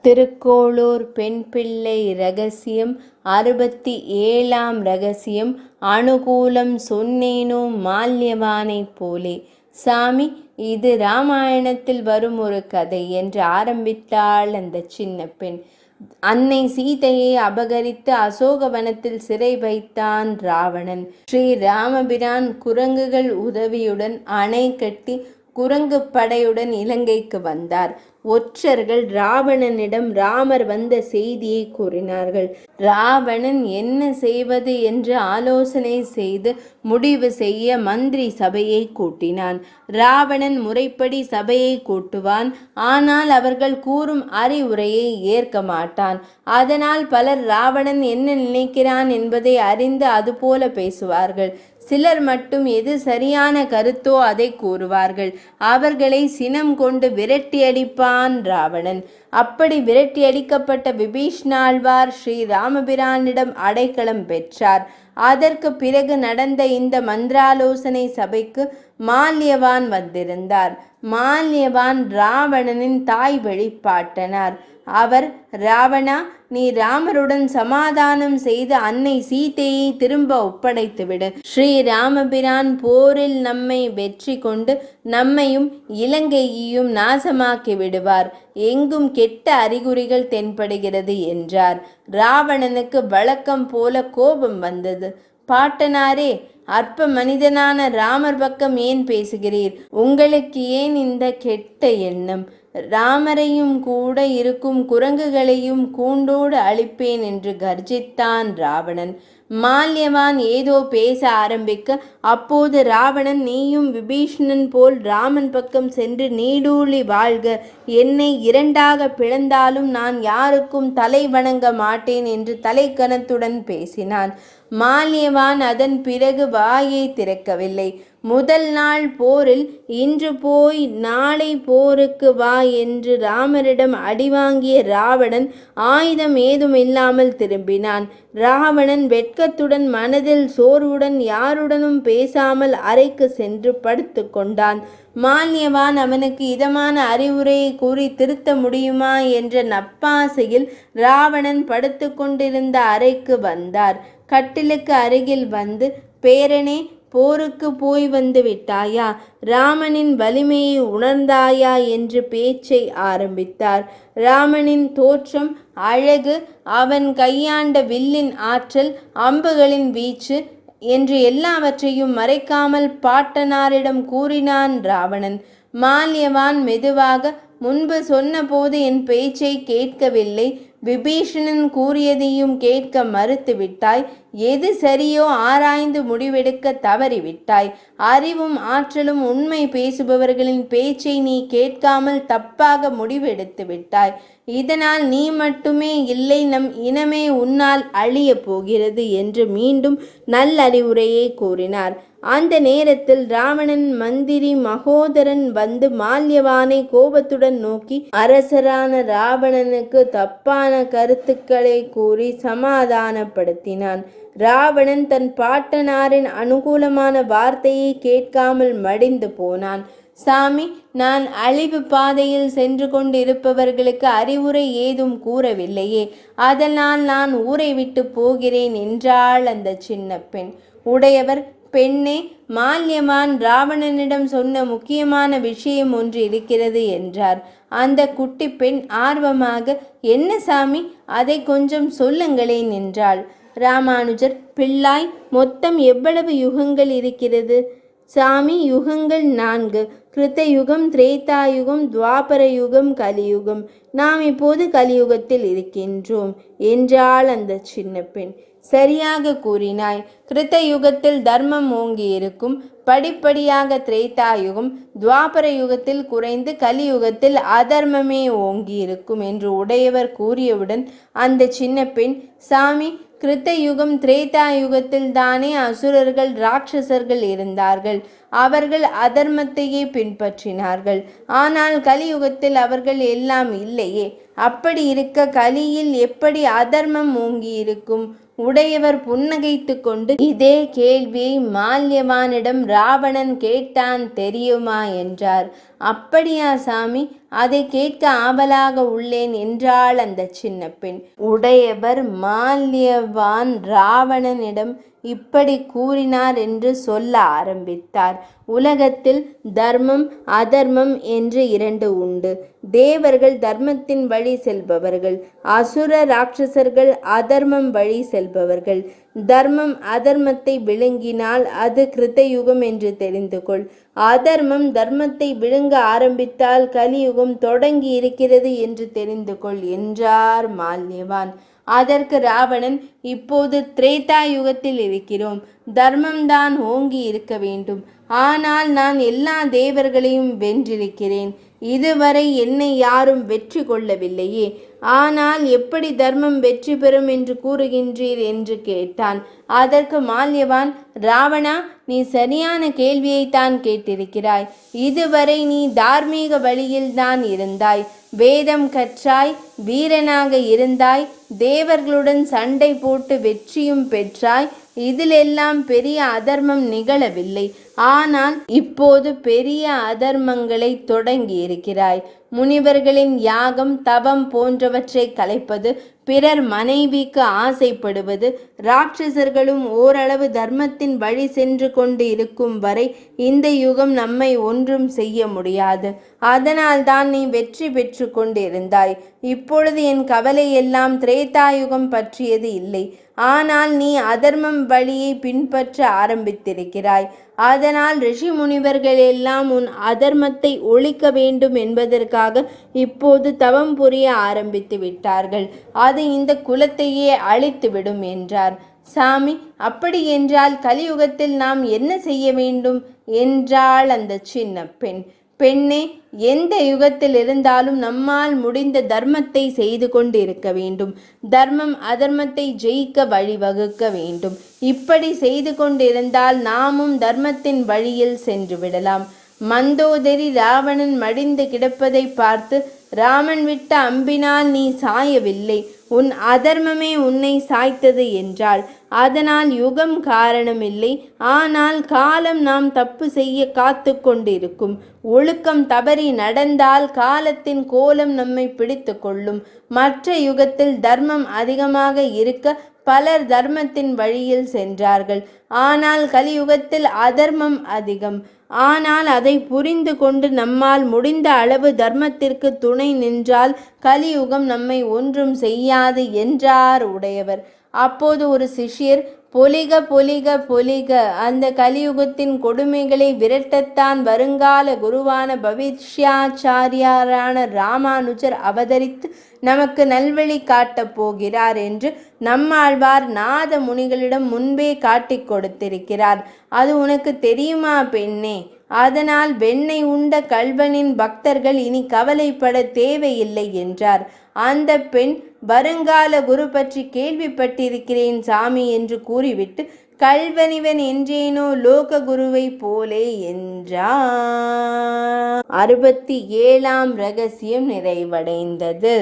திருக்கோளூர் பெண் பிள்ளை இரகசியம் 67ஆம் இரகசியம். அனுகூலம் சொன்னேனோ மால்யவானைப் போலே. சாமி, இது ராமாயணத்தில் வரும் ஒரு கதை என்று ஆரம்பித்தாள் அந்த சின்ன பெண். அன்னை சீதையை அபகரித்து அசோகவனத்தில் சிறை வைத்தான் ராவணன். ஸ்ரீ ராமபிரான் குரங்குகள் உதவியுடன் அணை கட்டி குரங்கு படையுடன் இலங்கைக்கு வந்தார். ஒற்றர்கள் ராவணனிடம் ராமர் வந்த செய்தியை கூறினார்கள். ராவணன் என்ன செய்வது என்று ஆலோசனை செய்து முடிவு செய்ய மந்திரி சபையை கூட்டினான். ராவணன் முறைப்படி சபையை கூட்டுவான். ஆனால் அவர்கள் கூறும் அறிவுரையை ஏற்க மாட்டான். அதனால் பலர் ராவணன் என்ன நினைக்கிறான் என்பதை அறிந்து அதுபோல பேசுவார்கள். சிலர் மட்டும் எது சரியான கருத்தோ அதை கூறுவார்கள். அவர்களை சினம் கொண்டு விரட்டியடிப்பான் ராவணன். அப்படி விரட்டியடிக்கப்பட்ட விபீஷ்ணாழ்வார் ஸ்ரீ ராமபிரானிடம் அடைக்கலம் பெற்றார். அதற்கு பிறகு நடந்த இந்த மந்திராலோசனை சபைக்கு மால்யவான் வந்திருந்தார். மால்யவான் ராவணனின் தாய் வழிபாட்டனார். அவர், ராவணா, நீ ராமருடன் சமாதானம் செய்து அன்னை சீதையை திரும்ப ஒப்படைத்துவிடு. ஸ்ரீ ராமபிரான் போரில் நம்மை வெற்றி கொண்டு நம்மையும் இலங்கையையும் நாசமாக்கி விடுவார். எங்கும் கெட்ட அறிகுறிகள் தென்படுகிறது என்றார். ராவணனுக்கு வழக்கம் போல கோபம் வந்தது. பாட்டனாரே, அற்ப மனிதனான ராமர் பக்கம் ஏன் பேசுகிறீர்? உங்களுக்கு ஏன் இந்த கெட்ட எண்ணம்? ராமரையும் கூட இருக்கும் குரங்குகளையும் கூண்டோடு அழிப்பேன் என்று கர்ஜித்தான் ராவணன். மால்யவான் ஏதோ பேச ஆரம்பிக்க, அப்போது ராவணன், நீயும் விபீஷணன் போல் ராமன் பக்கம் சென்று நீடூழி வாழ்க. என்னை இரண்டாக பிளந்தாலும் நான் யாருக்கும் தலை வணங்க மாட்டேன் என்று தலைக்கணத்துடன் பேசினான். மால்யவான் அதன் பிறகு வாயை திறக்கவில்லை. முதல் நாள் போரில் இன்று போய் நாளை போருக்கு வா என்று ராமரிடம் அடிவாங்கிய ராவணன் ஆயுதம் ஏதும் இல்லாமல் திரும்பினான். ராவணன் வெட்கத்துடன் மனதில் சோர்வுடன் யாருடனும் பேசாமல் அறைக்கு சென்று படுத்து கொண்டான். மால்யவான் அவனுக்கு இதமான அறிவுரையை கூறி திருத்த முடியுமா என்ற நப்பாசையில் ராவணன் படுத்து கொண்டிருந்த அறைக்கு வந்தார். கட்டிலுக்கு அருகில் வந்து, பேரனே, போருக்கு போய் வந்து விட்டாயா? ராமனின் வலிமையை உணர்ந்தாயா என்று பேச்சை ஆரம்பித்தார். ராமனின் தோற்றம், அழகு, அவன் கையாண்ட வில்லின் ஆற்றல், அம்புகளின் வீச்சு என்று எல்லாவற்றையும் மறைக்காமல் பாட்டனாரிடம் கூறினான் ராவணன். மால்யவான் மெதுவாக, முன்பு சொன்னபோது என் பேச்சை கேட்கவில்லை. விபீஷணன் கூறியதையும் கேட்க மறுத்துவிட்டாய். எது சரியோ ஆராய்ந்து முடிவெடுக்க தவறிவிட்டாய். அறிவும் ஆற்றலும் உண்மை பேசுபவர்களின் பேச்சை நீ கேட்காமல் தப்பாக முடிவெடுத்து விட்டாய். இதனால் நீ மட்டுமே இல்லை, நம் இனமே உன்னால் அழிய போகிறது என்று மீண்டும் நல்லறிவுரையை கூறினார். அந்த நேரத்தில் ராவணன் மந்திரி மகோதரன் வந்து மால்யவானை கோபத்துடன் நோக்கி, அரசரான ராவணனுக்கு தப்பான கருத்துக்களை கூறி சமாதானப்படுத்தினான். ராவணன் தன் பாட்டனாரின் அனுகூலமான வார்த்தையை கேட்காமல் மடிந்து போனான். சாமி, நான் அழிவு பாதையில் சென்று கொண்டிருப்பவர்களுக்கு அறிவுரை ஏதும் கூறவில்லையே, அதனால் நான் ஊரை விட்டு போகிறேன் என்றாள் அந்த சின்ன பெண். உடையவர், பெண்ணே, மால்யவான் ராவணனிடம் சொன்ன முக்கியமான விஷயம் ஒன்று இருக்கிறது என்றார். அந்த குட்டி பெண் ஆர்வமாக, என்ன சாமி, அதை கொஞ்சம் சொல்லுங்களேன் என்றாள். ராமானுஜர், பிள்ளாய், மொத்தம் எவ்வளவு யுகங்கள் இருக்கிறது? சாமி, யுகங்கள் 4. கிருத்தயுகம், திரேதாயுகம், துவாபர யுகம், கலியுகம். நாம் இப்போது கலியுகத்தில் இருக்கின்றோம் என்றாள் அந்த சின்ன பெண். சரியாக கூறினாய். கிருத்த யுகத்தில் தர்மம் ஓங்கி இருக்கும். படிப்படியாக திரேதாயுகம், துவாபர யுகத்தில் குறைந்து கலியுகத்தில் அதர்மமே ஓங்கி இருக்கும் என்று உடையவர் கூறியவுடன் அந்த சின்ன பெண், சாமி, கிருத்த யுகம் திரேதா யுகத்தில் தானே அசுரர்கள் ராட்சசர்கள் இருந்தார்கள். அவர்கள் அதர்மத்தையே பின்பற்றினார்கள். ஆனால் கலியுகத்தில் அவர்கள் எல்லாம் இல்லையே. அப்படி இருக்க கலியில் எப்படி அதர்மம் ஓங்கி இருக்கும்? உடையவர் புன்னகைத்து கொண்டு, இதே கேள்வியை மால்யவானிடம் ராவணன் கேட்டான் தெரியுமா என்றார். அப்படியா சாமி, அதை கேட்க ஆவலாக உள்ளேன் என்றாள் அந்த சின்ன பெண். உடையவர் மால்யவான் ராவணனிடம் இப்படி கூறினார் என்று சொல்ல ஆரம்பித்தார். உலகத்தில் தர்மம் அதர்மம் என்று இரண்டு உண்டு. தேவர்கள் தர்மத்தின் வழி செல்பவர்கள், அசுர ராட்சசர்கள் அதர்மம் வழி செல்பவர்கள். தர்மம் அதர்மத்தை விழுங்கினால் அது கிருத்தயுகம் என்று தெரிந்து கொள். அதர்மம் தர்மத்தை விழுங்க ஆரம்பித்தால் கலியுகம் தொடங்கி இருக்கிறது என்று தெரிந்து கொள் என்றார் மால்யவான். அதற்கு ராவணன், இப்போது திரேதா யுகத்தில் இருக்கிறோம். தர்மம்தான் ஓங்கி இருக்க வேண்டும். ஆனால் நான் எல்லா தேவர்களையும் வென்றிருக்கிறேன். இதுவரை என்னை யாரும் வெற்றி கொள்ளவில்லையே. ஆனால் எப்படி தர்மம் வெற்றி பெறும் என்று கூறுகின்றீர் என்று கேட்டான். அதற்கு மால்யவான், ராவணா, நீ சரியான கேள்வியைத்தான் கேட்டிருக்கிறாய். இதுவரை நீ தார்மீக வழியில்தான் இருந்தாய். வேதம் கற்றாய், வீரனாக இருந்தாய், தேவர்களுடன் சண்டை போட்டு வெற்றியும் பெற்றாய். இதிலெல்லாம் பெரிய அதர்மம் நிகழவில்லை. ஆனால் இப்போது பெரிய அதர்மங்களை தொடங்கி இருக்கிறாய். முனிவர்களின் யாகம் தவம் போன்றவற்றை கலைப்பது, பிறர் மனைவிக்கு ஆசைப்படுவது, ராட்சசர்களும் ஓரளவு தர்மத்தின் வழி சென்று கொண்டு இருக்கும் வரை இந்த யுகம் நம்மை ஒன்றும் செய்ய முடியாது. அதனால் தான் நீ வெற்றி பெற்று கொண்டிருந்தாய். இப்பொழுது என் கவலை எல்லாம் திரேதாயுகம் பற்றியது இல்லை. ஆனால் நீ அதர்மம் வழியை பின்பற்ற ஆரம்பித்திருக்கிறாய். அதனால் ரிஷி முனிவர்கள் எல்லாம் உன் அதர்மத்தை ஒழிக்க வேண்டும் என்பதற்காக இப்போது தவம் புரிய ஆரம்பித்து விட்டார்கள். அது இந்த குலத்தையே அழித்துவிடும் என்றார். சாமி, அப்படி என்றால் கலியுகத்தில் நாம் என்ன செய்ய வேண்டும் என்றாள் அந்த சின்ன பெண். பெண்ணே, எந்த யுகத்தில் இருந்தாலும் நம்மால் முடிந்த தர்மத்தை செய்து கொண்டு இருக்க வேண்டும். தர்மம் அதர்மத்தை ஜெயிக்க வழிவகுக்க வேண்டும். இப்படி செய்து கொண்டிருந்தால் நாமும் தர்மத்தின் வழியில் சென்று விடலாம். மந்தோதரி ராவணன் மடிந்து கிடப்பதை பார்த்து, ராமன் விட்ட அம்பினால் நீ சாயவில்லை, உன் அதர்மமே உன்னை சாய்த்தது என்றாள். அதனால் யுகம் காரணமில்லை, ஆனால் காலம் நாம் தப்பு செய்ய காத்து கொண்டிருக்கும். ஒழுக்கம் தவறி நடந்தால் காலத்தின் கோலம் நம்மை பிடித்து கொள்ளும். மற்ற யுகத்தில் தர்மம் அதிகமாக இருக்க பலர் தர்மத்தின் வழியில் சென்றார்கள். ஆனால் கலியுகத்தில் அதர்மம் அதிகம். ஆனால் அதை புரிந்து கொண்டு நம்மால் முடிந்த அளவு தர்மத்திற்கு துணை நின்றால் கலியுகம் நம்மை ஒன்றும் செய்யாது என்றார் உடையவர். அப்போது ஒரு சிஷ்யர், பொலிக பொலிக பொலிக, அந்த கலியுகத்தின் கொடுமைகளை விரட்டத்தான் வருங்கால குருவான பவிஷ்யாச்சாரியாரான ராமானுஜர் அவதரித்து நமக்கு நல்வழி காட்டப் போகிறார் என்று நம்மாழ்வார் நாத முனிகளிடம் முன்பே காட்டிக் கொடுத்திருக்கிறார். அது உனக்கு தெரியுமா பெண்ணே? அதனால் வெண்ணெய் உண்ட கள்வனின் பக்தர்கள் இனி கவலைப்பட தேவையில்லை என்றார். அந்த பெண், வருங்கால குரு பற்றி கேள்விப்பட்டிருக்கிறேன் சாமி என்று கூறிவிட்டு, கள்வனிவன் என்றேனோ லோக குருவை போலே என்றார். 67ஆம் ரகசியம் நிறைவடைந்தது.